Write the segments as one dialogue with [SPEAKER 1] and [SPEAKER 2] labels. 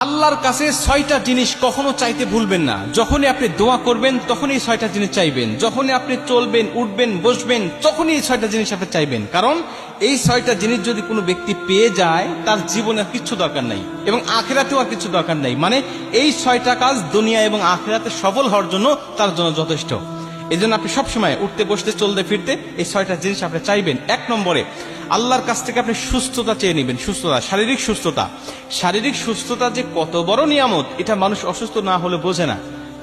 [SPEAKER 1] আল্লাহর কাছে 6টা জিনিস কখনো চাইতে ভুলবেন না। যখনই আপনি দোয়া করবেন তখনই 6টা জিনিস চাইবেন। যখনই আপনি চলবেন, উঠবেন, বসবেন, তখনই এই 6টা জিনিস আপনি চাইবেন। কারণ এই 6টা জিনিস যদি কোনো ব্যক্তি পেয়ে যায়, তার জীবনে আর কিচ্ছু দরকার নাই এবং আখিরাতেও আর কিছু দরকার নাই। মানে এই 6টা কাজ দুনিয়া এবং আখিরাতে সফল হওয়ার জন্য তার জন্য যথেষ্ট। এই জন্য আপনি সবসময় উঠতে, বসতে, চলতে, ফিরতে এই 6টা জিনিস আপনি চাইবেন। 1 নম্বরে আল্লাহর কাছ থেকে আপনি সুস্থতা চেয়ে নেবেন। সুস্থতা, শারীরিক সুস্থতা। শারীরিক সুস্থতা যে কত বড় নিয়ামত, এটা মানুষ অসুস্থ না হলে বোঝে না।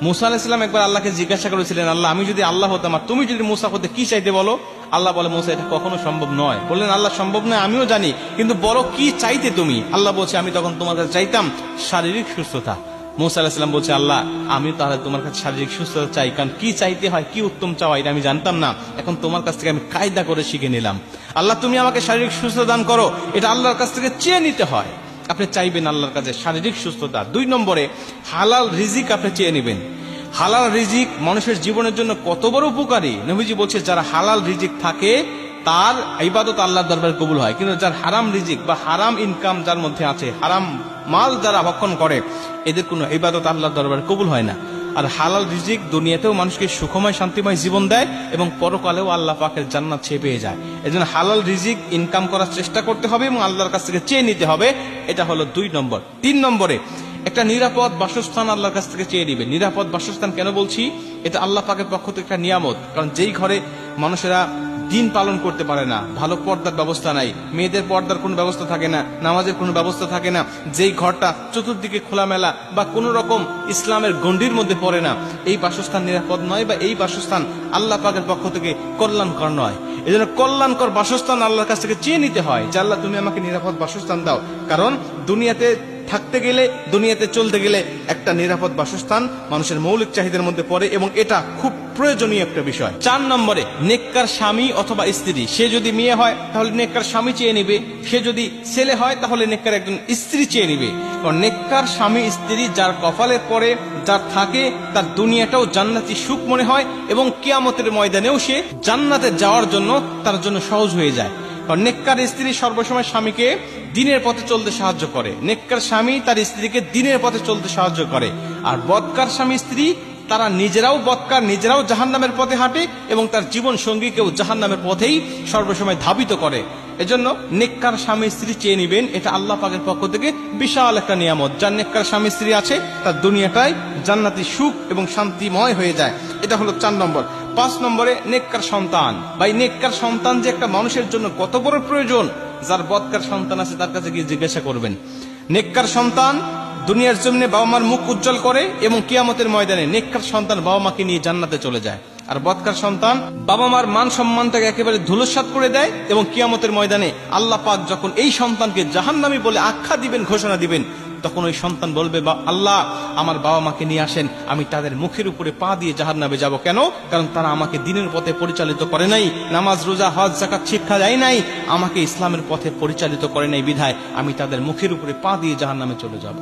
[SPEAKER 1] মুসা আলাইহিস সালাম একবার আল্লাহকে জিজ্ঞাসা করেছিলেন, আল্লাহ, আমি যদি আল্লাহ হতাম আর তুমি যদি মুসা হতে, কি চাইতে বলো? আল্লাহ বলে, মুসা, এটা কখনো সম্ভব নয়। বললেন, আল্লাহ, সম্ভব নয় আমিও জানি, কিন্তু বলো কি চাইতে তুমি? আল্লাহ বলছে, আমি তখন তোমার কাছে চাইতাম শারীরিক সুস্থতা। মুসা আলাইহিস সালাম বলছে, আল্লাহ, আমি তাহলে তোমার কাছে শারীরিক সুস্থতা চাই, কারণ কি চাইতে হয়, কি উত্তম চাওয়া, এটা আমি জানতাম না। এখন তোমার কাছ থেকে আমি কায়দা করে শিখে নিলাম। আল্লাহ, তুমি আমাকে শারীরিক সুস্থতা দান করো, এটা আল্লাহর কাছ থেকে চেয়ে নিতে হয়। আপনি চাইবেন আল্লাহর কাছে শারীরিক সুস্থতা। 2 নম্বরে হালাল রিজিক আপনি চেয়ে নেবেন। হালাল রিজিক মানুষের জীবনের জন্য কত বড় উপকারী। নবীজি বলছে, যারা হালাল রিজিক থাকে তার ইবাদত আল্লাহর দরবারে কবুল হয়, কিন্তু যার হারাম রিজিক বা হারাম ইনকাম যার মধ্যে আছে, হারাম মাল যারা ভক্ষণ করে, এদের কোনো ইবাদত আল্লাহর দরবারে কবুল হয় না। আর হালাল রিজিক দুনিয়াতেও মানুষকে সুখময়, শান্তিময় জীবন দেয় এবং পরকালেও আল্লাহ পাকের জান্নাত পেয়ে যায়। এজন্য হালাল রিজিক ইনকাম করার চেষ্টা করতে হবে এবং আল্লাহর কাছ থেকে চেয়ে নিতে হবে। এটা হলো 2 নম্বর। 3 নম্বরে একটা নিরাপদ বাসস্থান আল্লাহর কাছ থেকে চেয়ে নিবে। নিরাপদ বাসস্থান কেন বলছি? এটা আল্লাহ পাকের পক্ষ থেকে একটা নিয়ামত। কারণ যেই ঘরে মানুষেরা দিন পালন করতে পারে না, ভালো পর্দার ব্যবস্থা নাই, মেয়েদের পর্দার কোনো ব্যবস্থা থাকে না, নামাজের কোনো ব্যবস্থা থাকে না, যেই ঘরটা চতুর্দিকে খোলামেলা বা কোনো রকম ইসলামের গণ্ডির মধ্যে পড়ে না, এই বাসস্থান নিরাপদ নয় বা এই বাসস্থান আল্লাহ পাকের পক্ষ থেকে কল্যাণকর নয়। এই জন্য কল্যাণকর বাসস্থান আল্লাহর কাছ থেকে চেয়ে নিতে হয় যে, আল্লাহ, তুমি আমাকে নিরাপদ বাসস্থান দাও। কারণ দুনিয়াতে থাকতে গেলে, দুনিয়াতে চলতে গেলে একটা নিরাপদ বাসস্থান মানুষের মৌলিক চাহিদার মধ্যে পড়ে এবং এটা খুব প্রয়োজনীয় একটা বিষয়। 4 নম্বরে নেককার স্বামী অথবা স্ত্রী। সে যদি মেয়ে হয় তাহলে নেককার স্বামী চেয়ে নিবে, সে যদি ছেলে হয় তাহলে নেককার একজন স্ত্রী চেয়ে নিবে। কারণ নেককার স্বামী স্ত্রী যার কপালে পড়ে, যার থাকে, তার দুনিয়াটাও জান্নাতি সুখ মনে হয় এবং কিয়ামতের ময়দানেও সে জান্নাতে যাওয়ার জন্য তার জন্য সহজ হয়ে যায়। কারণ নেককার স্ত্রী সর্বসময় স্বামীকে দিনের পথে চলতে সাহায্য করে। নেককার স্বামী তার স্ত্রীকে দিনের পথে চলতে সাহায্য করে। আর বদকার স্বামী স্ত্রী তারা নিজেরাও বদকার, নিজেরাও জাহান্নামের পথে হাঁটে এবং তার জীবন সঙ্গীকেও জাহান্নামের পথেই সর্বসময় ধাবিত করে। এজন্য নেককার স্বামী স্ত্রী চেয়ে নিবেন। এটা আল্লাহ পাকের পক্ষ থেকে বিশাল একটা নিয়ামত। যার নেককার স্বামী স্ত্রী আছে তার দুনিয়াটাই জান্নাতি সুখ এবং শান্তিময় হয়ে যায়। এটা হলো 4 নম্বর। 5 নম্বরে নেককার সন্তান। ভাই, নেককার সন্তান যে একটা মানুষের জন্য কত বড় প্রয়োজন, যার বদকার সন্তান আছে তার কাছে গিয়ে জিজ্ঞাসা করবেন। নেককার সন্তান দুনিয়ার জমিনে বাবা মার মুখ উজ্জ্বল করে এবং কিয়ামতের ময়দানে নেককার সন্তান বাবা মাকে নিয়ে জান্নাতে চলে যায়। আর বদকার সন্তান বাবা মার মান সম্মানটাকে একেবারে ধূলিসাৎ করে দেয় এবং কিয়ামতের ময়দানে আল্লাহ পাক যখন এই সন্তানকে জাহান্নামী বলে আখ্যা দিবেন, ঘোষণা দিবেন, তখন ওই সন্তান বলবে, আল্লাহ, আমার বাবা মাকে নিয়ে আসেন, আমি তাদের মুখের উপরে পা দিয়ে জাহান্নামে যাব। কেন? কারণ তারা আমাকে দিনের পথে পরিচালিত করে নাই, নামাজ, রোজা, হজ, যাকাত শিক্ষা দেয় নাই, আমাকে ইসলামের পথে পরিচালিত করে নাই, বিধায় আমি তাদের মুখের উপরে পা দিয়ে জাহান্নামে চলে যাব।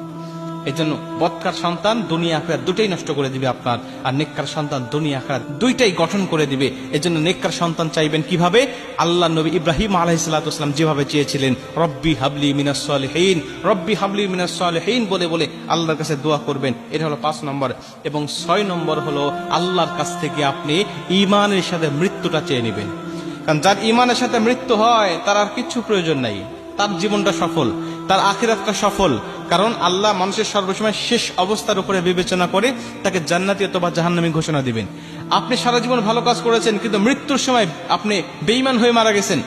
[SPEAKER 1] এই জন্য বদকার সন্তান দুনিয়া আখিরাত দুটাই নষ্ট করে দিবে আপনার, আর নেককার সন্তান দুনিয়া আখিরাত দুইটাই গঠন করে দিবে। এই জন্য নেককার সন্তান চাইবেন কিভাবে? আল্লাহ নবী ইব্রাহিম আলাইহিস সালাম যেভাবে চেয়েছিলেন, রব্বি হাবলি মিনাস সালিহিন, রব্বি হাবলি মিনাস সালিহিন বলে বলে আল্লাহর কাছে দোয়া করবেন। এটা হলো 5 নম্বর। এবং 6 নম্বর হলো আল্লাহর কাছ থেকে আপনি ঈমানের সাথে মৃত্যুটা চেয়ে নেবেন। কারণ যার ঈমানের সাথে মৃত্যু হয় তার আর কিছু প্রয়োজন নাই, তার জীবনটা সফল, তার আখিরাতটা সফল। কারণ আল্লাহ মানুষের সর্বসময় শেষ অবস্থার উপরে বিবেচনা করে তাকে জান্নাতি অথবা জাহান্নামী ঘোষণা দিবেন। আপনি সারা জীবন ভালো কাজ করেছেন কিন্তু মৃত্যুর সময় আপনি বেঈমান হয়ে মারা গেছেন,